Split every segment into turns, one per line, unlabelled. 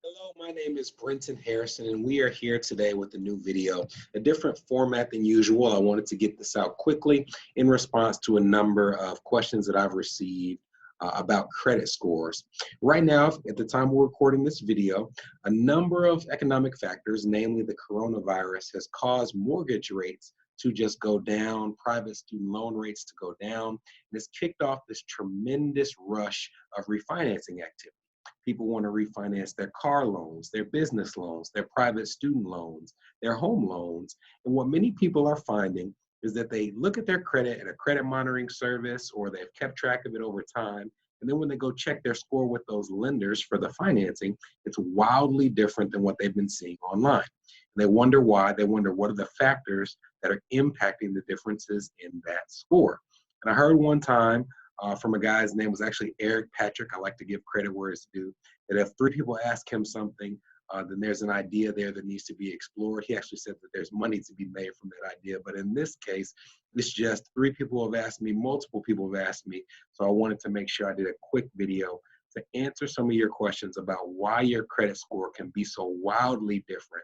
Hello, my name is Brenton Harrison, and we are here today with a new video, a different format than usual. I wanted to get this out quickly in response to a number of questions that I've received about credit scores. Right now, at the time we're recording this video, a number of economic factors, namely the coronavirus, has caused mortgage rates to just go down, private student loan rates to go down, and it's kicked off this tremendous rush of refinancing activity. People want to refinance their car loans, their business loans, their private student loans, their home loans. And what many people are finding is that they look at their credit at a credit monitoring service or they've kept track of it over time. And then when they go check their score with those lenders for the financing, it's wildly different than what they've been seeing online. And they wonder why. They wonder what are the factors that are impacting the differences in that score. And I heard one time from a guy's name was actually Eric Patrick. I like to give credit where it's due. That if three people ask him something, then there's an idea there that needs to be explored. He actually said that there's money to be made from that idea. But in this case, it's just three people have asked me, multiple people have asked me. So I wanted to make sure I did a quick video to answer some of your questions about why your credit score can be so wildly different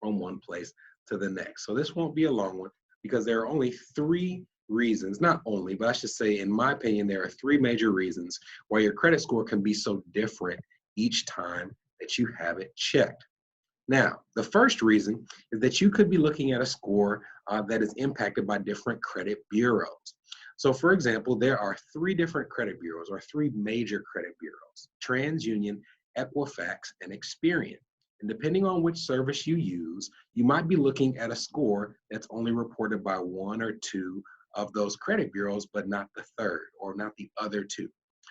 from one place to the next. So this won't be a long one because there are only three reasons, not only, but I should say, in my opinion, there are three major reasons why your credit score can be so different each time that you have it checked. Now, the first reason is that you could be looking at a score that is impacted by different credit bureaus. So, for example, there are three different credit bureaus or three major credit bureaus: TransUnion, Equifax, and Experian. And depending on which service you use, you might be looking at a score that's only reported by one or two of those credit bureaus, but not the third or not the other two.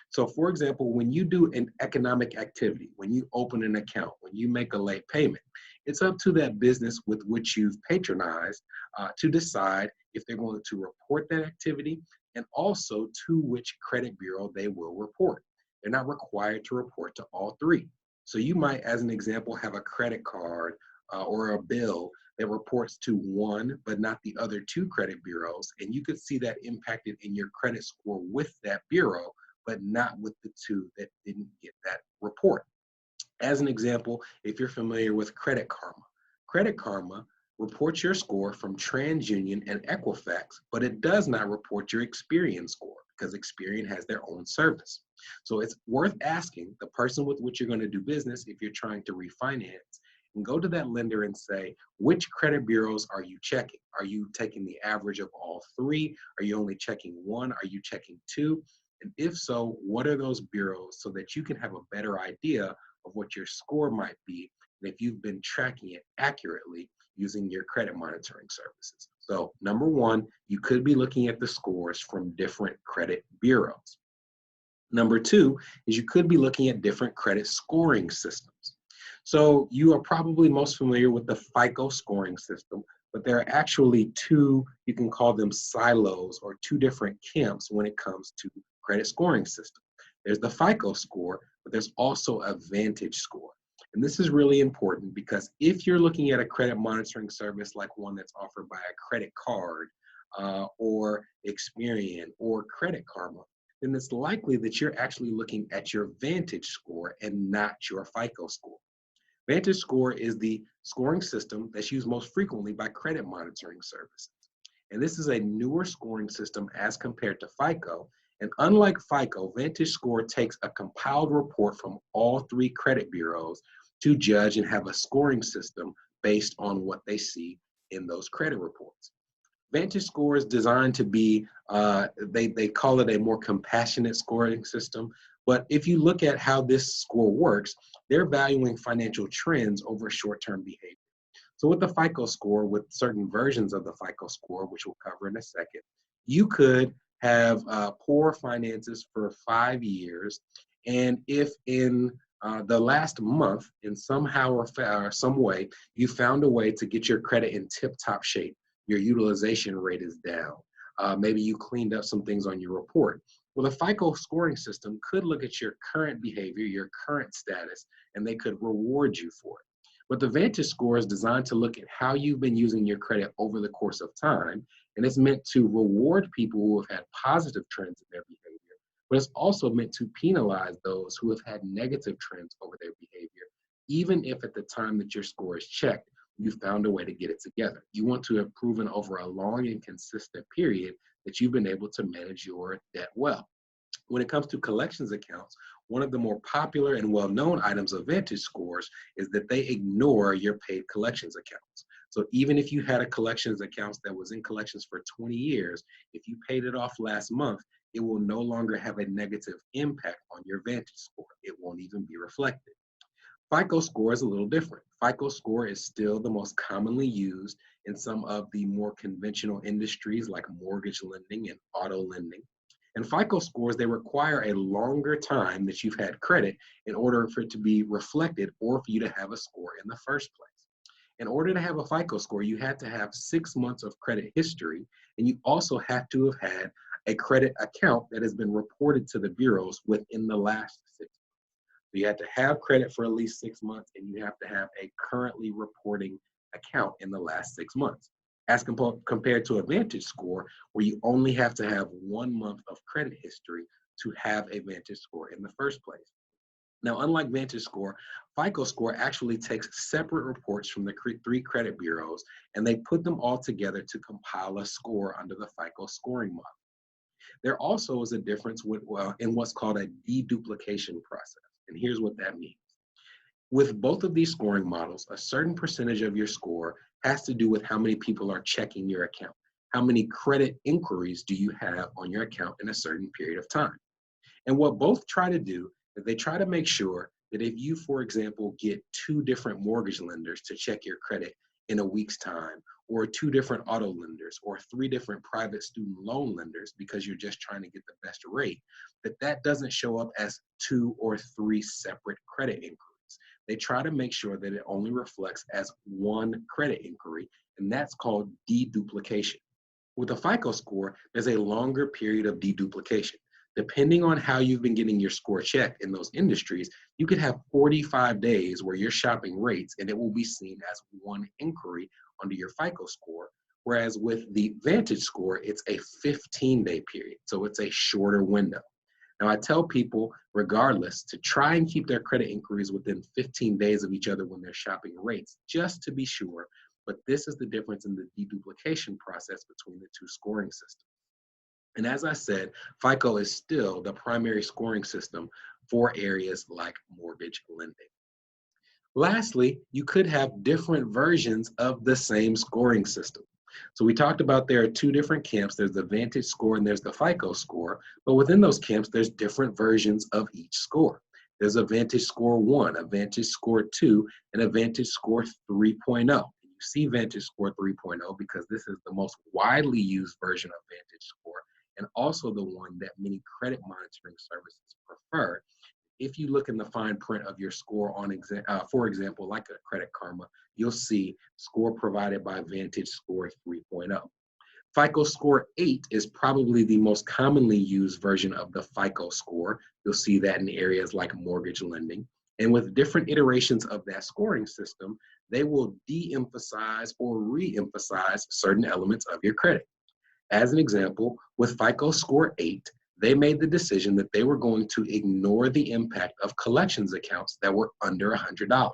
So, for example, when you do an economic activity, when you open an account, when you make a late payment, it's up to that business with which you've patronized to decide if they're going to report that activity and also to which credit bureau they will report. They're not required to report to all three. So you might, as an example, have a credit card or a bill that reports to one but not the other two credit bureaus, and you could see that impacted in your credit score with that bureau, but not with the two that didn't get that report. As an example, if you're familiar with Credit Karma reports your score from TransUnion and Equifax, but it does not report your Experian score because Experian has their own service. So it's worth asking the person with which you're going to do business if you're trying to refinance and go to that lender and say, which credit bureaus are you checking? Are you taking the average of all three? Are you only checking one? Are you checking two? And if so, what are those bureaus so that you can have a better idea of what your score might be and if you've been tracking it accurately using your credit monitoring services. So number one, you could be looking at the scores from different credit bureaus. Number two is you could be looking at different credit scoring systems. So you are probably most familiar with the FICO scoring system, but there are actually two, you can call them silos or two different camps when it comes to credit scoring system. There's the FICO score, but there's also a Vantage score. And this is really important because if you're looking at a credit monitoring service like one that's offered by a credit card or Experian or Credit Karma, then it's likely that you're actually looking at your Vantage score and not your FICO score. Vantage score is the scoring system that's used most frequently by credit monitoring services. And this is a newer scoring system as compared to FICO. And unlike FICO, Vantage score takes a compiled report from all three credit bureaus to judge and have a scoring system based on what they see in those credit reports. Vantage score is designed to be, they call it a more compassionate scoring system. But if you look at how this score works, they're valuing financial trends over short-term behavior. So with the FICO score, with certain versions of the FICO score, which we'll cover in a second, you could have poor finances for 5 years. And if in the last month, in somehow or some way, you found a way to get your credit in tip-top shape, your utilization rate is down. Maybe you cleaned up some things on your report. Well, the FICO scoring system could look at your current behavior, your current status, and they could reward you for it. But the Vantage score is designed to look at how you've been using your credit over the course of time, and it's meant to reward people who have had positive trends in their behavior, but it's also meant to penalize those who have had negative trends over their behavior even if at the time that your score is checked, you found a way to get it together. You want to have proven over a long and consistent period that you've been able to manage your debt well. When it comes to collections accounts, one of the more popular and well-known items of Vantage scores is that they ignore your paid collections accounts. So even if you had a collections account that was in collections for 20 years, if you paid it off last month, it will no longer have a negative impact on your Vantage score. It won't even be reflected. FICO score is a little different. FICO score is still the most commonly used in some of the more conventional industries like mortgage lending and auto lending. And FICO scores, they require a longer time that you've had credit in order for it to be reflected or for you to have a score in the first place. In order to have a FICO score, you had to have 6 months of credit history, and you also have to have had a credit account that has been reported to the bureaus within the last 6 months. So you have to have credit for at least 6 months, and you have to have a currently reporting account in the last 6 months. As compared to a Vantage score, where you only have to have 1 month of credit history to have a Vantage score in the first place. Now, unlike Vantage score, FICO score actually takes separate reports from the 3 credit bureaus, and they put them all together to compile a score under the FICO scoring model. There also is a difference in what's called a deduplication process. And here's what that means. With both of these scoring models, a certain percentage of your score has to do with how many people are checking your account. How many credit inquiries do you have on your account in a certain period of time? And what both try to do is they try to make sure that if you, for example, get 2 different mortgage lenders to check your credit in a week's time, or 2 different auto lenders, or 3 different private student loan lenders because you're just trying to get the best rate, that doesn't show up as 2 or 3 separate credit inquiries. They try to make sure that it only reflects as 1 credit inquiry, and that's called deduplication. With a FICO score, there's a longer period of deduplication. Depending on how you've been getting your score checked in those industries, you could have 45 days where you're shopping rates and it will be seen as 1 inquiry under your FICO score. Whereas with the Vantage score, it's a 15-day period. So it's a shorter window. Now, I tell people, regardless, to try and keep their credit inquiries within 15 days of each other when they're shopping rates, just to be sure. But this is the difference in the deduplication process between the 2 scoring systems. And as I said, FICO is still the primary scoring system for areas like mortgage lending. Lastly, you could have different versions of the same scoring system. So we talked about there are 2 different camps. There's the Vantage score and there's the FICO score. But within those camps, there's different versions of each score. There's a Vantage score 1, a Vantage score 2, and a Vantage score 3.0. You see Vantage score 3.0 because this is the most widely used version of Vantage score, and also the one that many credit monitoring services prefer. If you look in the fine print of your score on, for example, like a Credit Karma, you'll see score provided by Vantage score 3.0. FICO score 8 is probably the most commonly used version of the FICO score. You'll see that in areas like mortgage lending. And with different iterations of that scoring system, they will de-emphasize or re-emphasize certain elements of your credit. As an example, with FICO score 8, they made the decision that they were going to ignore the impact of collections accounts that were under $100.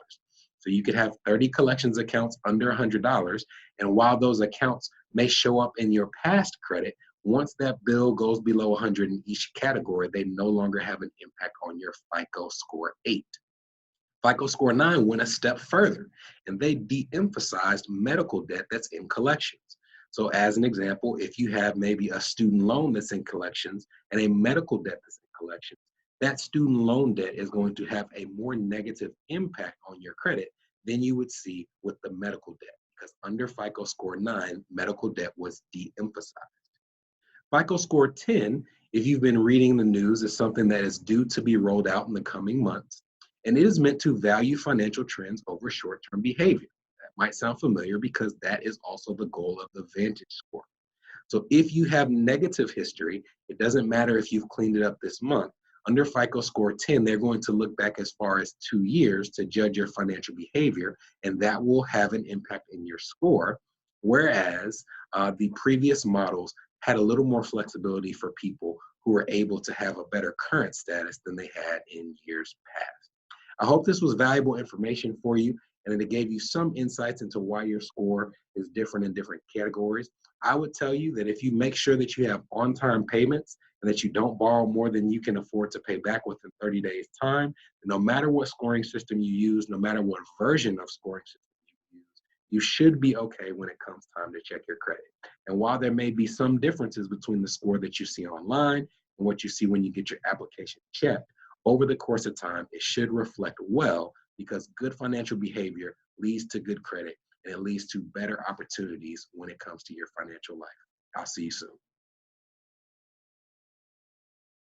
So you could have 30 collections accounts under $100, and while those accounts may show up in your past credit, once that bill goes below 100 in each category, they no longer have an impact on your FICO score 8. FICO score 9 went a step further, and they de-emphasized medical debt that's in collections. So as an example, if you have maybe a student loan that's in collections and a medical debt that's in collections, that student loan debt is going to have a more negative impact on your credit than you would see with the medical debt, because under FICO score 9, medical debt was de-emphasized. FICO score 10, if you've been reading the news, is something that is due to be rolled out in the coming months, and it is meant to value financial trends over short-term behavior. Might sound familiar because that is also the goal of the Vantage score. So if you have negative history, it doesn't matter if you've cleaned it up this month. Under FICO score 10, they're going to look back as far as 2 years to judge your financial behavior, and that will have an impact in your score. Whereas the previous models had a little more flexibility for people who were able to have a better current status than they had in years past. I hope this was valuable information for you and that it gave you some insights into why your score is different in different categories. I would tell you that if you make sure that you have on-time payments and that you don't borrow more than you can afford to pay back within 30 days time, no matter what scoring system you use, no matter what version of scoring system you use, you should be okay when it comes time to check your credit. And while there may be some differences between the score that you see online and what you see when you get your application checked, over the course of time, it should reflect well because good financial behavior leads to good credit and it leads to better opportunities when it comes to your financial life. I'll see you soon.